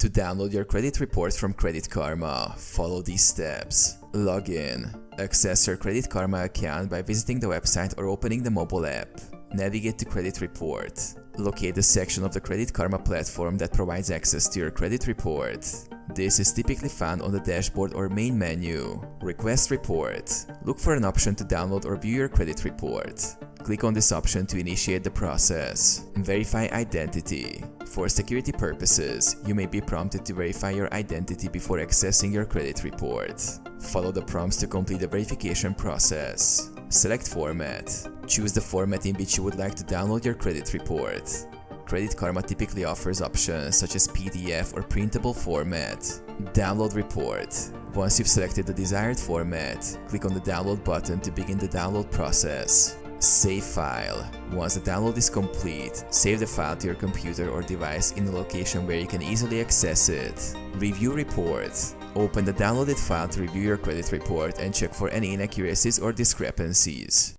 To download your credit report from Credit Karma, follow these steps. Log in. Access your Credit Karma account by visiting the website or opening the mobile app. Navigate to Credit Report. Locate the section of the Credit Karma platform that provides access to your credit report. This is typically found on the dashboard or main menu. Request report. Look for an option to download or view your credit report. Click on this option to initiate the process. Verify identity. For security purposes, you may be prompted to verify your identity before accessing your credit report. Follow the prompts to complete the verification process. Select format. Choose the format in which you would like to download your credit report. Credit Karma typically offers options such as PDF or printable format. Download report. Once you've selected the desired format, click on the download button to begin the download process. Save file. Once the download is complete, save the file to your computer or device in a location where you can easily access it. Review report. Open the downloaded file to review your credit report and check for any inaccuracies or discrepancies.